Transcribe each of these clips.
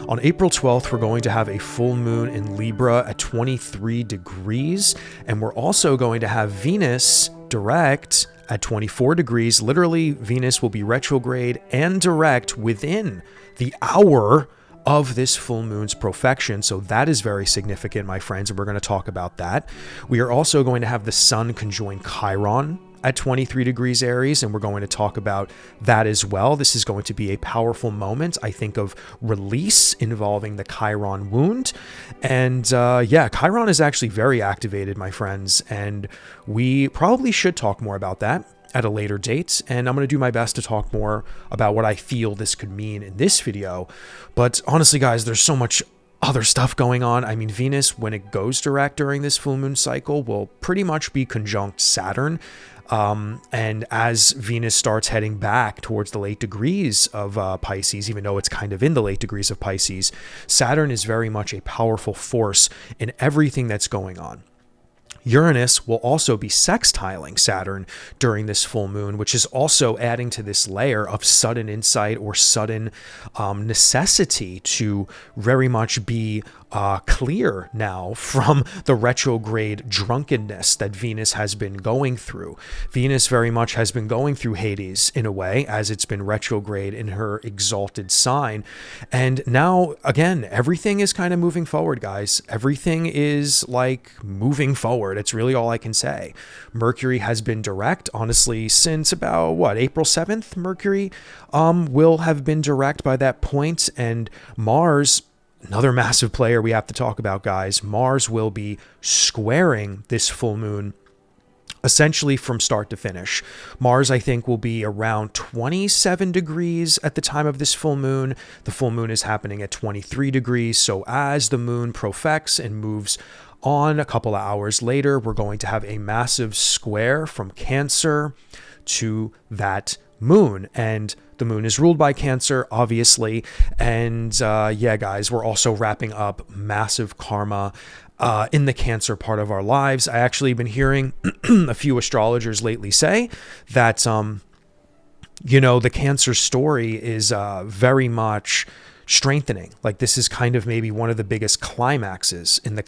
On April 12th, we're going to have a full moon in Libra at 23 degrees, and we're also going to have Venus direct at 24 degrees. Literally, Venus will be retrograde and direct within the hour of this full moon's profection. So that is very significant, my friends, and we're going to talk about that. We are also going to have the sun conjoin Chiron at 23 degrees Aries, and we're going to talk about that as well. This is going to be a powerful moment, I think, of release involving the Chiron wound. And yeah, Chiron is actually very activated, my friends, and we probably should talk more about that at a later date, and I'm going to do my best to talk more about what I feel this could mean in this video. But honestly, guys, there's so much other stuff going on. I mean, Venus, when it goes direct during this full moon cycle, will pretty much be conjunct Saturn. And as Venus starts heading back towards the late degrees of Pisces, even though it's kind of in the late degrees of Pisces, Saturn is very much a powerful force in everything that's going on. Uranus will also be sextiling Saturn during this full moon, which is also adding to this layer of sudden insight or sudden necessity to very much be clear now from the retrograde drunkenness that Venus has been going through. Venus very much has been going through Hades in a way, as it's been retrograde in her exalted sign. And now, again, everything is kind of moving forward, guys. Everything is like moving forward. It's really all I can say. Mercury has been direct, honestly, since about, what, April 7th? Mercury will have been direct by that point. And Mars, another massive player we have to talk about, guys. Mars will be squaring this full moon essentially from start to finish. Mars, I think, will be around 27 degrees at the time of this full moon. The full moon is happening at 23 degrees. So as the moon profects and moves on a couple of hours later, we're going to have a massive square from Cancer to that moon. And the moon is ruled by Cancer, obviously. And yeah, guys, we're also wrapping up massive karma in the Cancer part of our lives. I actually been hearing a few astrologers lately say that, you know, the Cancer story is very much strengthening. Like, this is kind of maybe one of the biggest climaxes in the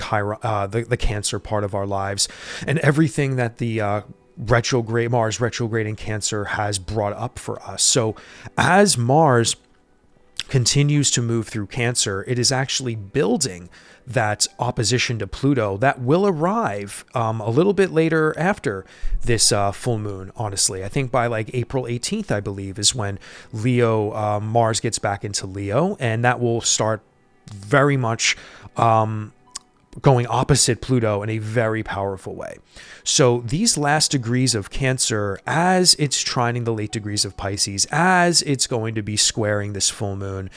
Cancer part of our lives, and everything that the Mars retrograde in Cancer has brought up for us. So as Mars continues to move through Cancer, it is actually building that opposition to Pluto that will arrive a little bit later after this full moon. Honestly, I think by like April 18th, I believe, is when Mars gets back into Leo, and that will start very much going opposite Pluto in a very powerful way. So these last degrees of Cancer, as it's trining the late degrees of Pisces, as it's going to be squaring this full moon,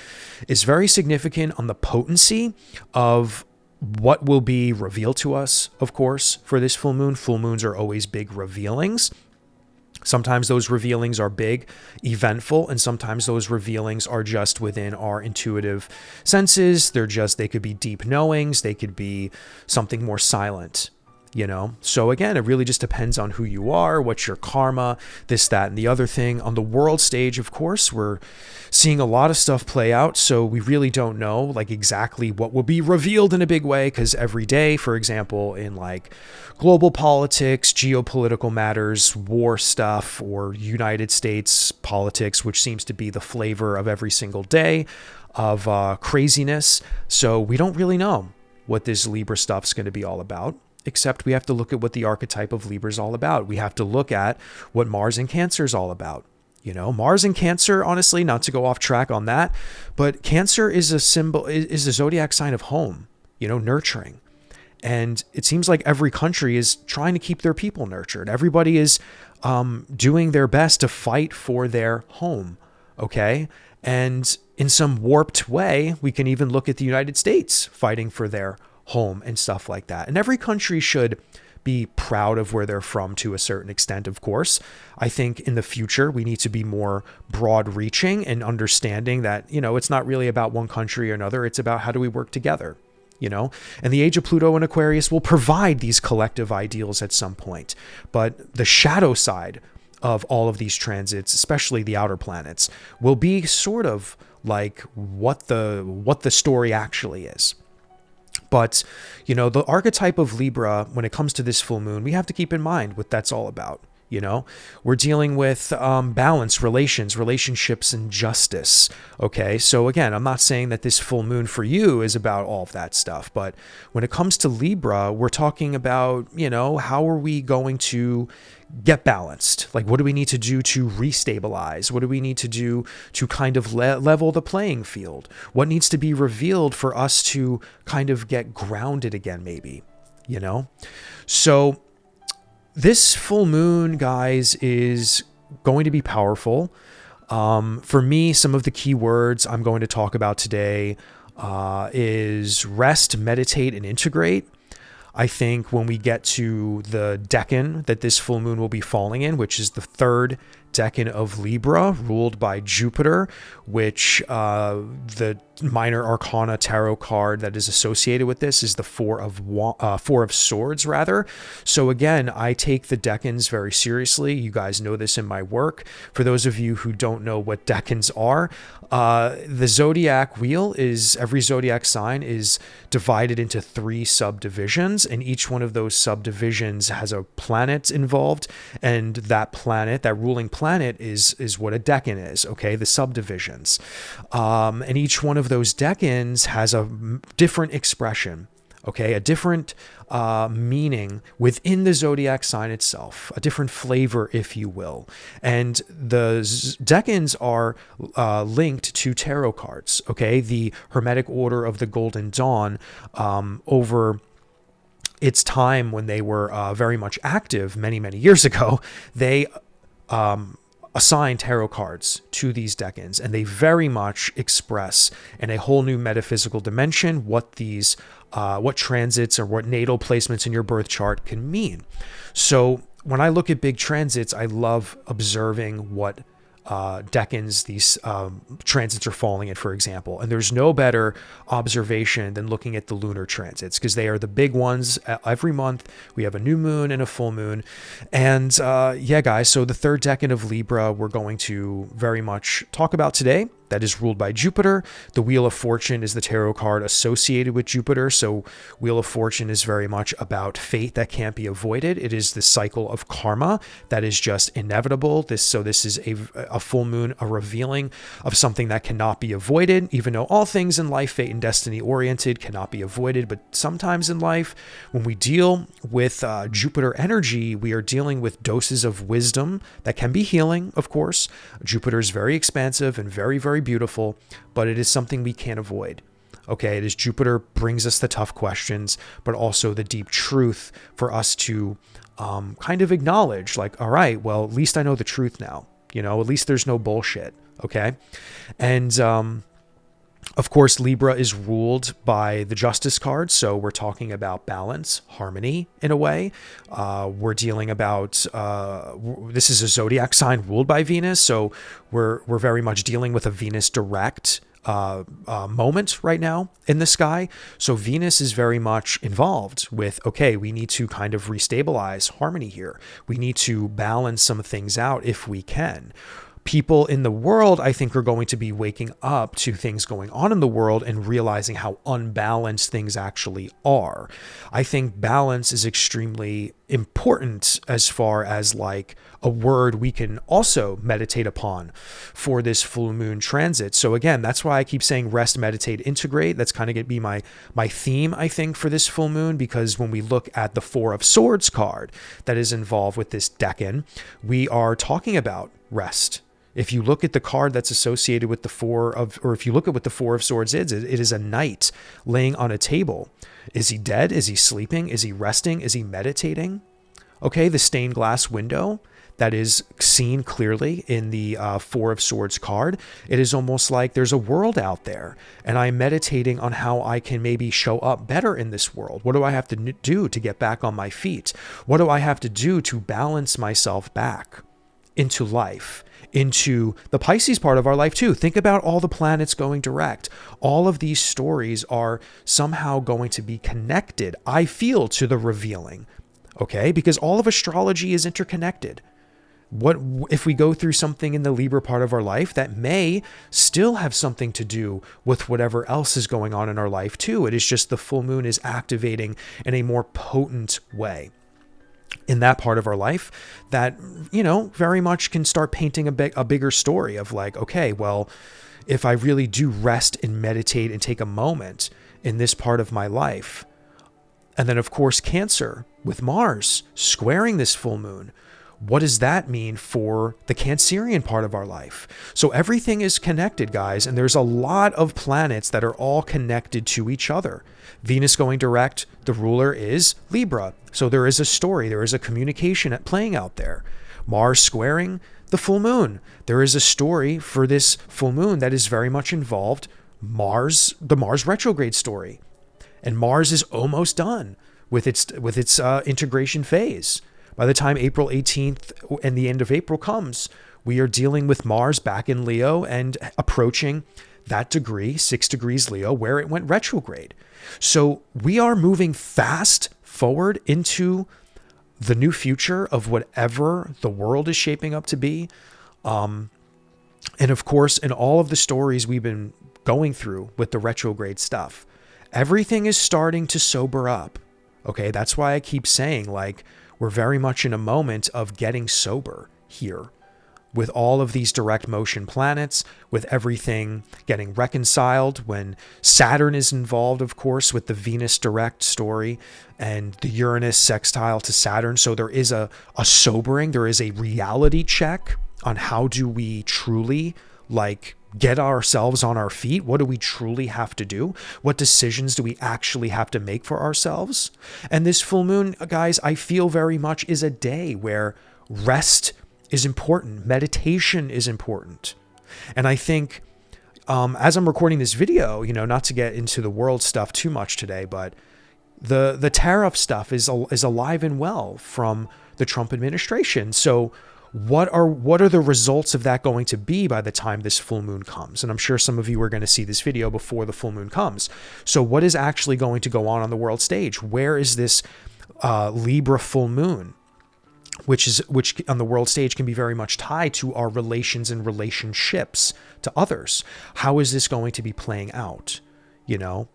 is very significant on the potency of what will be revealed to us, of course, for this full moon. Full moons are always big revealings. Sometimes those revealings are big, eventful, and sometimes those revealings are just within our intuitive senses. They could be deep knowings. They could be something more silent, you know? So again, it really just depends on who you are, what's your karma, this, that, and the other thing. On the world stage, of course, we're seeing a lot of stuff play out, so we really don't know like exactly what will be revealed in a big way, because every day, for example, in like global politics, geopolitical matters, war stuff, or United States politics, which seems to be the flavor of every single day of craziness. So we don't really know what this Libra stuff's going to be all about, except we have to look at what the archetype of Libra is all about. We have to look at what Mars in Cancer is all about. You know, Mars in Cancer, honestly, not to go off track on that, but Cancer is a zodiac sign of home, you know, nurturing. And it seems like every country is trying to keep their people nurtured. Everybody is doing their best to fight for their home, okay? And in some warped way, we can even look at the United States fighting for their home and stuff like that. And every country should be proud of where they're from to a certain extent, of course. I think in the future, we need to be more broad reaching and understanding that, you know, it's not really about one country or another. It's about how do we work together, you know? And the age of Pluto and Aquarius will provide these collective ideals at some point. But the shadow side of all of these transits, especially the outer planets, will be sort of like what the story actually is. But, you know, the archetype of Libra, when it comes to this full moon, we have to keep in mind what that's all about. You know, we're dealing with balance, relationships, and justice. Okay, so again, I'm not saying that this full moon for you is about all of that stuff, but when it comes to Libra, we're talking about, you know, how are we going to get balanced? Like, what do we need to do to restabilize? What do we need to do to kind of level the playing field? What needs to be revealed for us to kind of get grounded again, maybe, you know? So this full moon, guys, is going to be powerful. For me, some of the key words I'm going to talk about today is rest, meditate, and integrate. I think when we get to the Decan that this full moon will be falling in, which is the third Decan of Libra, ruled by Jupiter, which the minor arcana tarot card that is associated with this is the Four of Swords, rather. So again, I take the Decans very seriously. You guys know this in my work. For those of you who don't know what Decans are, the zodiac wheel is, every zodiac sign is divided into 3 subdivisions, and each one of those subdivisions has a planet involved, and that planet, that ruling planet, is what a Decan is. Okay, the subdivisions, and each one of those decans has a different expression, okay, a different meaning within the zodiac sign itself, a different flavor, if you will. And the decans are linked to tarot cards, okay? The Hermetic Order of the Golden Dawn, over its time when they were very much active many, many years ago, they assign tarot cards to these decans, and they very much express in a whole new metaphysical dimension what these what transits or what natal placements in your birth chart can mean. So when I look at big transits, I love observing what decans these transits are falling in, for example. And there's no better observation than looking at the lunar transits, because they are the big ones. Every month we have a new moon and a full moon. And yeah, guys, so the third decan of Libra we're going to very much talk about today. That is ruled by Jupiter. The Wheel of Fortune is the tarot card associated with Jupiter. So Wheel of Fortune is very much about fate that can't be avoided. It is the cycle of karma that is just inevitable. This is a full moon, a revealing of something that cannot be avoided, even though all things in life, fate and destiny oriented, cannot be avoided. But sometimes in life, when we deal with Jupiter energy, we are dealing with doses of wisdom that can be healing, of course. Jupiter is very expansive and very, very beautiful, but it is something we can't avoid. Okay, it is Jupiter brings us the tough questions, but also the deep truth for us to kind of acknowledge, like, all right, well, at least I know the truth now. You know, at least there's no bullshit. Okay. And of course, Libra is ruled by the Justice card. So we're talking about balance, harmony in a way. We're dealing about, this is a zodiac sign ruled by Venus. So we're very much dealing with a Venus direct moment right now in the sky. So Venus is very much involved with, okay, we need to kind of restabilize harmony here. We need to balance some things out if we can. People in the world, I think, are going to be waking up to things going on in the world and realizing how unbalanced things actually are. I think balance is extremely important as far as like a word we can also meditate upon for this full moon transit. So again, that's why I keep saying rest, meditate, integrate. That's kind of going to be my theme, I think, for this full moon, because when we look at the Four of Swords card that is involved with this decan, we are talking about rest. If you look at the card that's associated with if you look at what the Four of Swords is, it is a knight laying on a table. Is he dead? Is he sleeping? Is he resting? Is he meditating? Okay, the stained glass window that is seen clearly in the Four of Swords card. It is almost like there's a world out there, and I'm meditating on how I can maybe show up better in this world. What do I have to do to get back on my feet? What do I have to do to balance myself back into life? Into the Pisces part of our life too. Think about all the planets going direct. All of these stories are somehow going to be connected, I feel, to the revealing. Okay? Because all of astrology is interconnected. What if we go through something in the Libra part of our life that may still have something to do with whatever else is going on in our life too? It is just the full moon is activating in a more potent way in that part of our life that, you know, very much can start painting a bigger story of like, okay, well, if I really do rest and meditate and take a moment in this part of my life. And then of course, Cancer with Mars squaring this full moon. What does that mean for the Cancerian part of our life? So everything is connected, guys, and there's a lot of planets that are all connected to each other. Venus going direct, the ruler is Libra. So there is a story, there is a communication playing out there. Mars squaring the full moon. There is a story for this full moon that is very much involved the Mars retrograde story. And Mars is almost done with its integration phase. By the time April 18th and the end of April comes, we are dealing with Mars back in Leo and approaching that degree, 6 degrees Leo, where it went retrograde. So we are moving fast forward into the new future of whatever the world is shaping up to be. And of course, in all of the stories we've been going through with the retrograde stuff, everything is starting to sober up. Okay, that's why I keep saying, like, we're very much in a moment of getting sober here with all of these direct motion planets, with everything getting reconciled when Saturn is involved, of course, with the Venus direct story and the Uranus sextile to Saturn. So there is a sobering, there is a reality check on how do we truly like get ourselves on our feet. What do we truly have to do? What decisions do we actually have to make for ourselves? And this full moon, guys, I feel very much is a day where rest is important. Meditation is important. And I think as I'm recording this video, you know, not to get into the world stuff too much today, but the tariff stuff is alive and well from the Trump administration. So what are the results of that going to be by the time this full moon comes? And I'm sure some of you are going to see this video before the full moon comes. So what is actually going to go on the world stage? Where is this Libra full moon, which on the world stage can be very much tied to our relations and relationships to others? How is this going to be playing out? You know,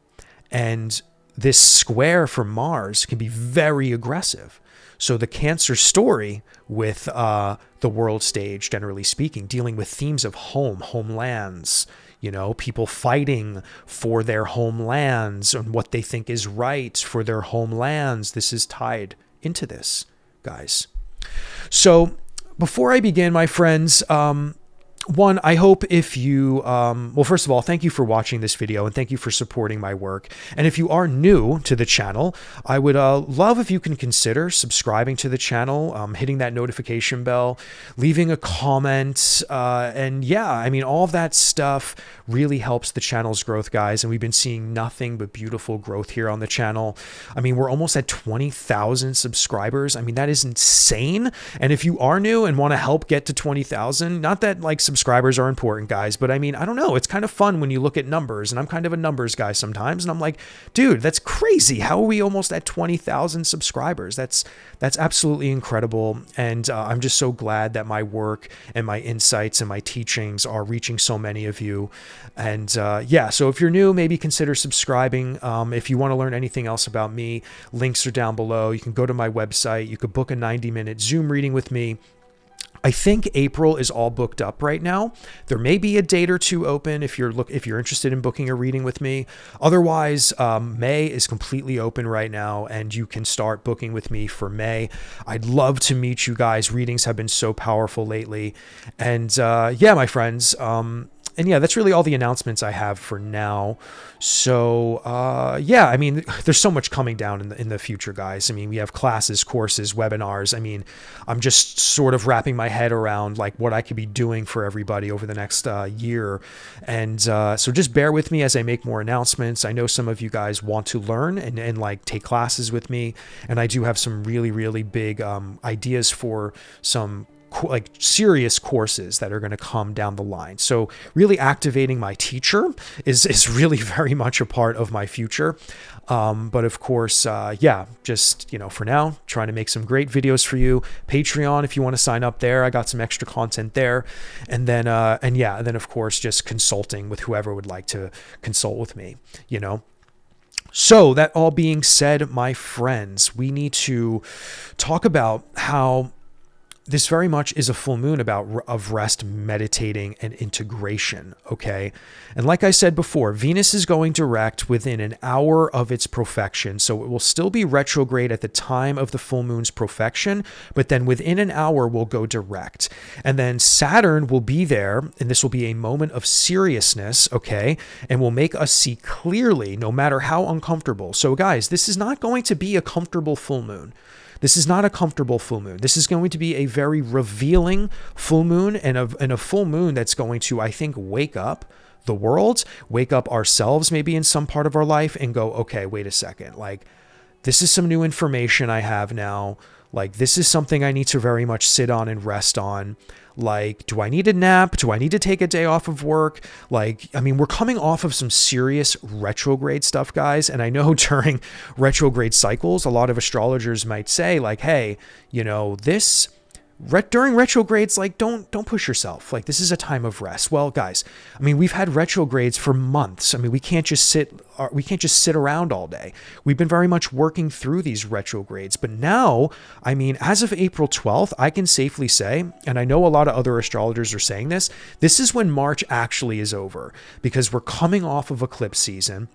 and this square from Mars can be very aggressive. So the Cancer story with the world stage, generally speaking, dealing with themes of homelands, you know, people fighting for their homelands and what they think is right for their homelands. This is tied into this, guys. So before I begin, my friends, one, I hope if you, well, first of all, thank you for watching this video and thank you for supporting my work. And if you are new to the channel, I would love if you can consider subscribing to the channel, hitting that notification bell, leaving a comment. And yeah, I mean, all of that stuff really helps the channel's growth, guys. And we've been seeing nothing but beautiful growth here on the channel. I mean, we're almost at 20,000 subscribers. I mean, that is insane. And if you are new and want to help get to 20,000, not that like subscribers are important, guys, but I mean, I don't know. It's kind of fun when you look at numbers, and I'm kind of a numbers guy sometimes. And I'm like, dude, that's crazy. How are we almost at 20,000 subscribers? That's absolutely incredible. And I'm just so glad that my work and my insights and my teachings are reaching so many of you. And yeah, so if you're new, maybe consider subscribing. If you want to learn anything else about me, links are down below. You can go to my website. You could book a 90-minute Zoom reading with me. I think April is all booked up right now. There may be a date or two open if you're interested in booking a reading with me. Otherwise, May is completely open right now, and you can start booking with me for May. I'd love to meet you guys. Readings have been so powerful lately. And yeah, my friends, and yeah, that's really all the announcements I have for now. So yeah, I mean, there's so much coming down in the future, guys. I mean, we have classes, courses, webinars. I mean, I'm just sort of wrapping my head around like what I could be doing for everybody over the next year. And so just bear with me as I make more announcements. I know some of you guys want to learn and like take classes with me. And I do have some really, really big ideas for some like serious courses that are going to come down the line. So really activating my teacher is really very much a part of my future. But of course, yeah, just, for now, trying to make some great videos for you. Patreon, if you want to sign up there, I got some extra content there. And then, and then of course, just consulting with whoever would like to consult with me, So that all being said, my friends, we need to talk about how this very much is a full moon of rest, meditating, and integration, okay? And like I said before, Venus is going direct within an hour of its profection, so it will still be retrograde at the time of the full moon's profection, but then within an hour will go direct. And then Saturn will be there, and this will be a moment of seriousness, okay? And will make us see clearly, no matter how uncomfortable. So guys, this is not going to be a comfortable full moon. This is not a comfortable full moon. This is going to be a very revealing full moon, and a full moon that's going to, I think, wake up the world, wake up ourselves maybe in some part of our life and go, okay, wait a second. Like, this is some new information I have now. Like, this is something I need to very much sit on and rest on. Like, do I need a nap? Do I need to take a day off of work? Like, I mean, we're coming off of some serious retrograde stuff, guys. And I know during retrograde cycles, a lot of astrologers might say like, hey, during retrogrades, like, don't push yourself. Like, this is a time of rest. Well, guys, I mean, we've had retrogrades for months. I mean, we can't just sit around all day. We've been very much working through these retrogrades. But now, I mean, as of April 12th, I can safely say, and I know a lot of other astrologers are saying this is when March actually is over, because we're coming off of eclipse season.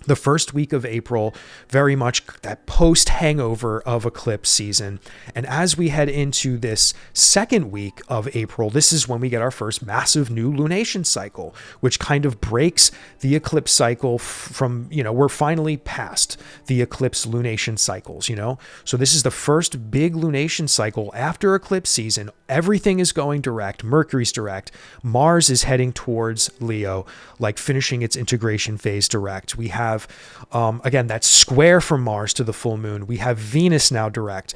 The first week of April, very much that post hangover of eclipse season. And as we head into this second week of April, this is when we get our first massive new lunation cycle, which kind of breaks the eclipse cycle from, we're finally past the eclipse lunation cycles, So this is the first big lunation cycle after eclipse season. Everything is going direct. Mercury's direct. Mars is heading towards Leo, like finishing its integration phase direct. We have, again, that square from Mars to the full moon. We have Venus now direct,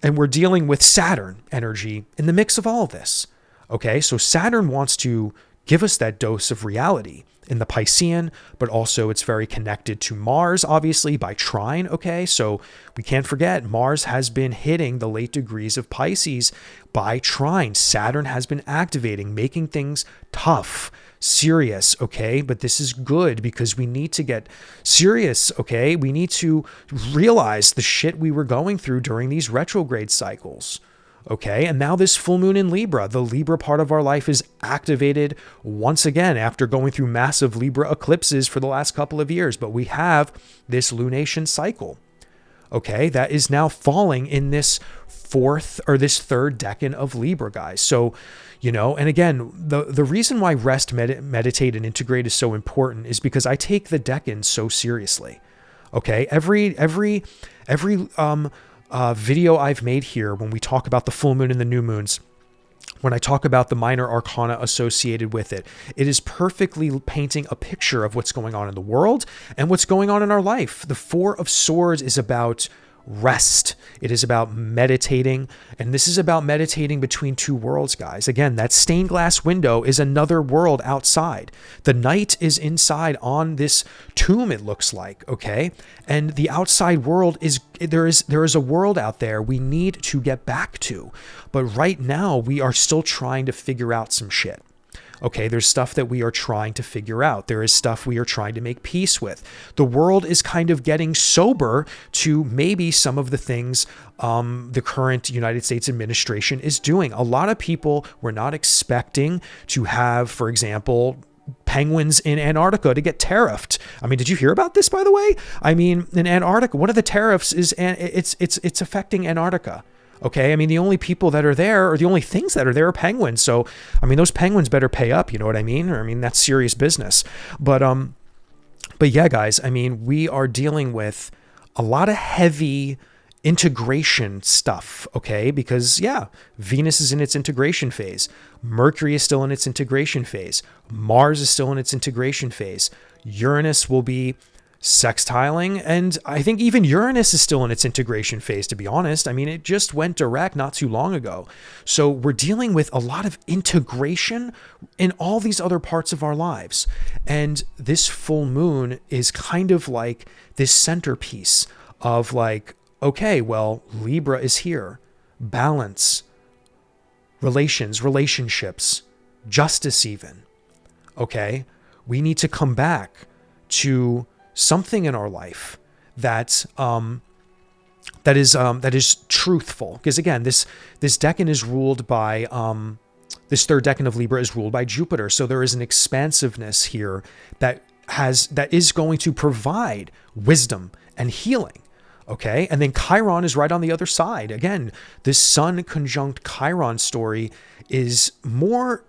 and we're dealing with Saturn energy in the mix of all of this. Okay, so Saturn wants to give us that dose of reality in the Piscean, but also it's very connected to Mars, obviously, by trine, okay? So we can't forget, Mars has been hitting the late degrees of Pisces by trine. Saturn has been activating, making things tough, serious, okay? But this is good because we need to get serious, okay? We need to realize the shit we were going through during these retrograde cycles. Okay, and now this full moon in Libra, the Libra part of our life is activated once again after going through massive Libra eclipses for the last couple of years. But we have this lunation cycle, okay, that is now falling in this third decan of Libra, guys. So, and again, the reason why rest, meditate, and integrate is so important is because I take the decan so seriously. Okay, every video I've made here when we talk about the full moon and the new moons, when I talk about the minor arcana associated with it, it is perfectly painting a picture of what's going on in the world and what's going on in our life. The Four of Swords is about rest. It is about meditating, and this is about meditating between two worlds, guys. Again, that stained glass window is another world outside. The night is inside on this tomb, it looks like, okay? And the outside world there is a world out there we need to get back to. But right now, we are still trying to figure out some shit. Okay, there's stuff that we are trying to figure out. There is stuff we are trying to make peace with. The world is kind of getting sober to maybe some of the things the current United States administration is doing. A lot of people were not expecting to have, for example, penguins in Antarctica to get tariffed. I mean, did you hear about this, by the way? I mean, in Antarctica, one of the tariffs is, it's affecting Antarctica. Okay, I mean, the only people that are there, or the only things that are there, are penguins. So, I mean, those penguins better pay up, you know what I mean? Or, I mean, that's serious business. But yeah, guys, I mean, we are dealing with a lot of heavy integration stuff, okay? Because, yeah, Venus is in its integration phase. Mercury is still in its integration phase. Mars is still in its integration phase. Uranus will be sextiling, and I think even Uranus is still in its integration phase, to be honest. I mean, it just went direct not too long ago. So we're dealing with a lot of integration in all these other parts of our lives. And this full moon is kind of like this centerpiece of like, okay, well, Libra is here. Balance, relationships, justice even. Okay? We need to come back to something in our life that is truthful. Because again, this decan is ruled by this third decan of Libra is ruled by Jupiter. So there is an expansiveness here that is going to provide wisdom and healing. Okay. And then Chiron is right on the other side. Again, this Sun conjunct Chiron story is more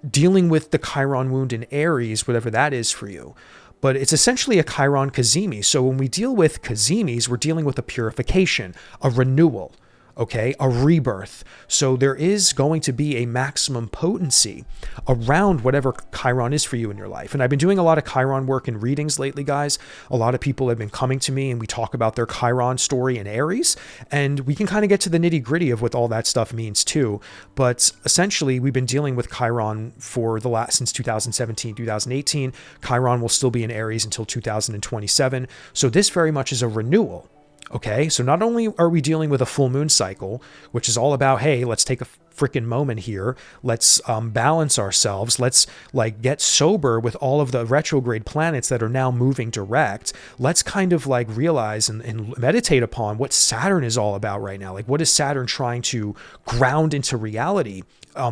dealing with the Chiron wound in Aries, whatever that is for you. But it's essentially a Chiron Kazemi. So when we deal with Kazemis, we're dealing with a purification, a renewal, okay, a rebirth. So there is going to be a maximum potency around whatever Chiron is for you in your life. And I've been doing a lot of Chiron work in readings lately, guys. A lot of people have been coming to me and we talk about their Chiron story in Aries, and we can kind of get to the nitty gritty of what all that stuff means too. But essentially we've been dealing with Chiron since 2017, 2018. Chiron will still be in Aries until 2027. So this very much is a renewal. Okay, so not only are we dealing with a full moon cycle, which is all about, hey, let's take a freaking moment here. Let's balance ourselves. Let's like get sober with all of the retrograde planets that are now moving direct. Let's kind of like realize and meditate upon what Saturn is all about right now. Like, what is Saturn trying to ground into reality?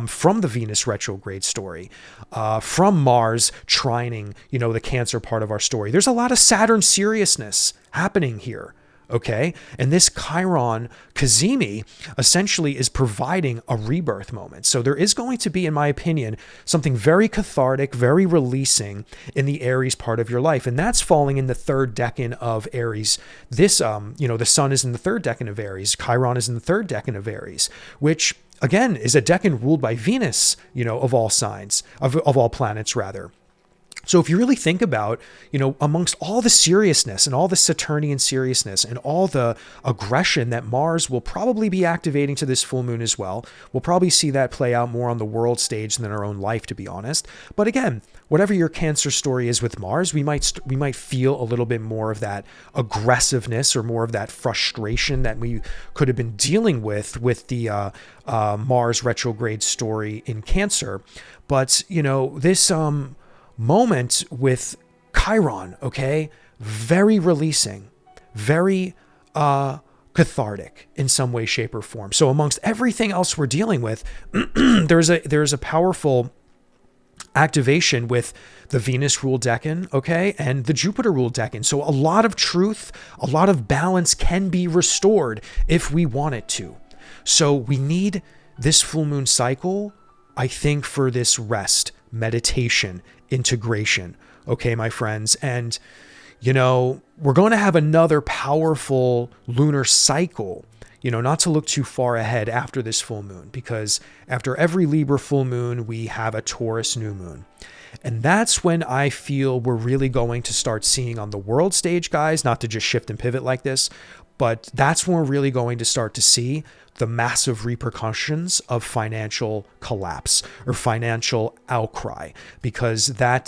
From the Venus retrograde story, from Mars trining, the Cancer part of our story. There's a lot of Saturn seriousness happening here. Okay. And this Chiron Kazemi essentially is providing a rebirth moment. So there is going to be, in my opinion, something very cathartic, very releasing in the Aries part of your life. And that's falling in the third decan of Aries. This, the Sun is in the third decan of Aries. Chiron is in the third decan of Aries, which again is a decan ruled by Venus, of all signs, of all planets rather. So if you really think about, amongst all the seriousness and all the Saturnian seriousness and all the aggression that Mars will probably be activating to this full moon as well, we'll probably see that play out more on the world stage than our own life, to be honest. But again, whatever your Cancer story is with Mars, we might feel a little bit more of that aggressiveness or more of that frustration that we could have been dealing with the Mars retrograde story in Cancer. But, this moment with Chiron, okay, very releasing, very cathartic in some way, shape, or form. So amongst everything else we're dealing with, there's a powerful activation with the Venus ruled decan, okay, and the Jupiter ruled decan. So a lot of truth, a lot of balance can be restored if we want it to. So we need this full moon cycle, I think, for this rest, meditation, integration. Okay, my friends. And, we're going to have another powerful lunar cycle, not to look too far ahead after this full moon, because after every Libra full moon, we have a Taurus new moon. And that's when I feel we're really going to start seeing on the world stage, guys, not to just shift and pivot like this, but that's when we're really going to start to see the massive repercussions of financial collapse or financial outcry, because that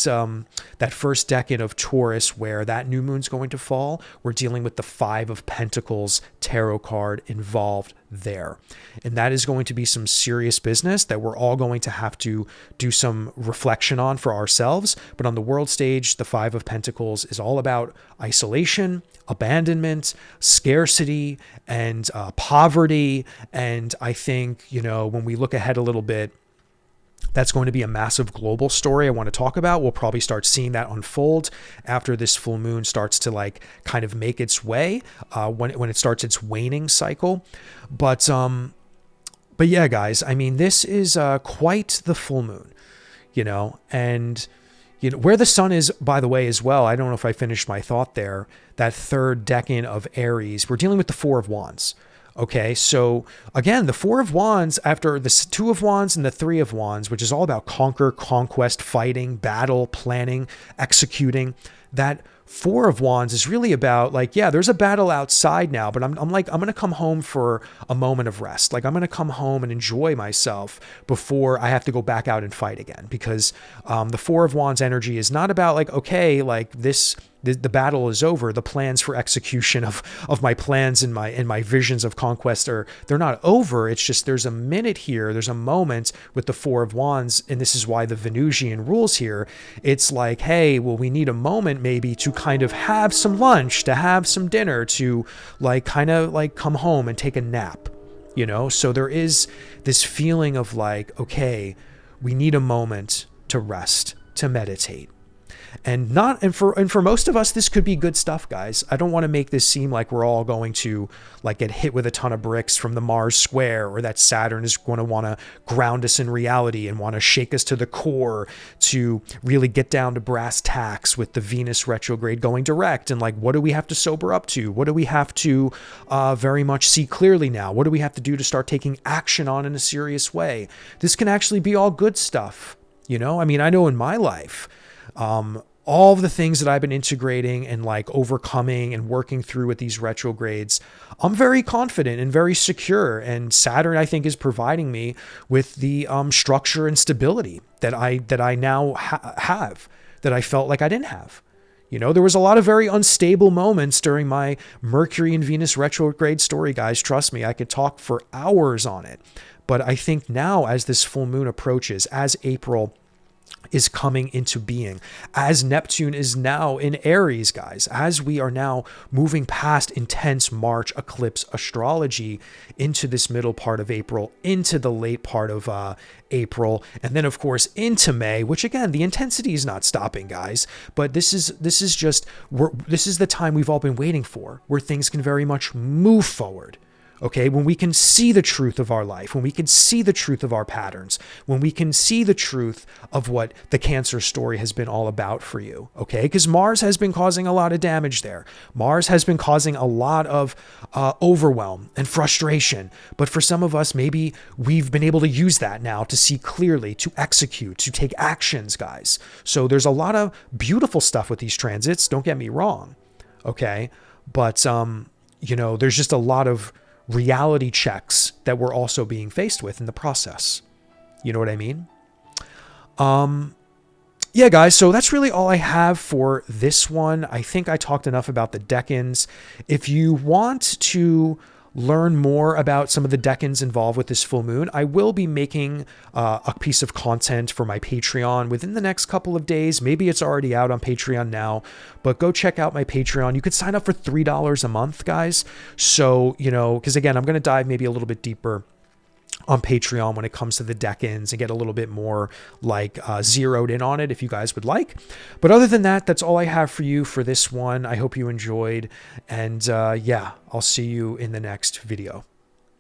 first decan of Taurus, where that new moon's going to fall, we're dealing with the Five of Pentacles tarot card involved there. And that is going to be some serious business that we're all going to have to do some reflection on for ourselves. But on the world stage, the Five of Pentacles is all about isolation, abandonment, scarcity, and poverty. And I think, when we look ahead a little bit, that's going to be a massive global story I want to talk about. We'll probably start seeing that unfold after this full moon starts to kind of make its way when it starts its waning cycle. But yeah, guys, I mean, this is quite the full moon, and where the Sun is, by the way, as well. I don't know if I finished my thought there. That third decan of Aries, we're dealing with the Four of Wands. Okay, so again, the Four of Wands after the Two of Wands and the Three of Wands, which is all about conquest, fighting, battle, planning, executing. That Four of Wands is really about like, yeah, there's a battle outside now, but I'm like, I'm going to come home for a moment of rest. Like I'm going to come home and enjoy myself before I have to go back out and fight again. Because the Four of Wands energy is not about like, okay, like the battle is over. The plans for execution of my plans and my visions of conquest they're not over. It's just, there's a minute here. There's a moment with the Four of Wands. And this is why the Venusian rules here. It's like, hey, well, we need a moment maybe to kind of have some lunch, to have some dinner, to like kind of like come home and take a nap, you know? So there is this feeling of like, okay, we need a moment to rest, to meditate. And for most of us, this could be good stuff, guys. I don't want to make this seem like we're all going to like get hit with a ton of bricks from the Mars square, or that Saturn is going to want to ground us in reality and want to shake us to the core to really get down to brass tacks with the Venus retrograde going direct. And like, what do we have to sober up to? What do we have to very much see clearly now? What do we have to do to start taking action on in a serious way? This can actually be all good stuff. You know, I mean, I know in my life, all of the things that I've been integrating and like overcoming and working through with these retrogrades, I'm very confident and very secure. And Saturn, I think, is providing me with the structure and stability that I now have, that I felt like I didn't have. You know, there was a lot of very unstable moments during my Mercury and Venus retrograde story, guys. Trust me, I could talk for hours on it. But I think now, as this full moon approaches, as April is coming into being, as Neptune is now in Aries, guys, as we are now moving past intense March eclipse astrology into this middle part of April, into the late part of April, and then of course into May, which again, the intensity is not stopping, guys, but this is the time we've all been waiting for, where things can very much move forward. Okay, when we can see the truth of our life, when we can see the truth of our patterns, when we can see the truth of what the Cancer story has been all about for you, okay? Because Mars has been causing a lot of damage there. Mars has been causing a lot of overwhelm and frustration. But for some of us, maybe we've been able to use that now to see clearly, to execute, to take actions, guys. So there's a lot of beautiful stuff with these transits, don't get me wrong, okay? But, you know, there's just a lot of reality checks that we're also being faced with in the process. You know what I mean? Yeah, guys, so that's really all I have for this one. I think I talked enough about the decans. If you want to learn more about some of the decans involved with this full moon, I will be making a piece of content for my Patreon within the next couple of days. Maybe it's already out on Patreon now, but go check out my Patreon. You could sign up for $3 a month, guys. So, you know, because again, I'm going to dive maybe a little bit deeper on Patreon when it comes to the decans and get a little bit more like zeroed in on it if you guys would like. But other than that, that's all I have for you for this one. I hope you enjoyed. And yeah, I'll see you in the next video.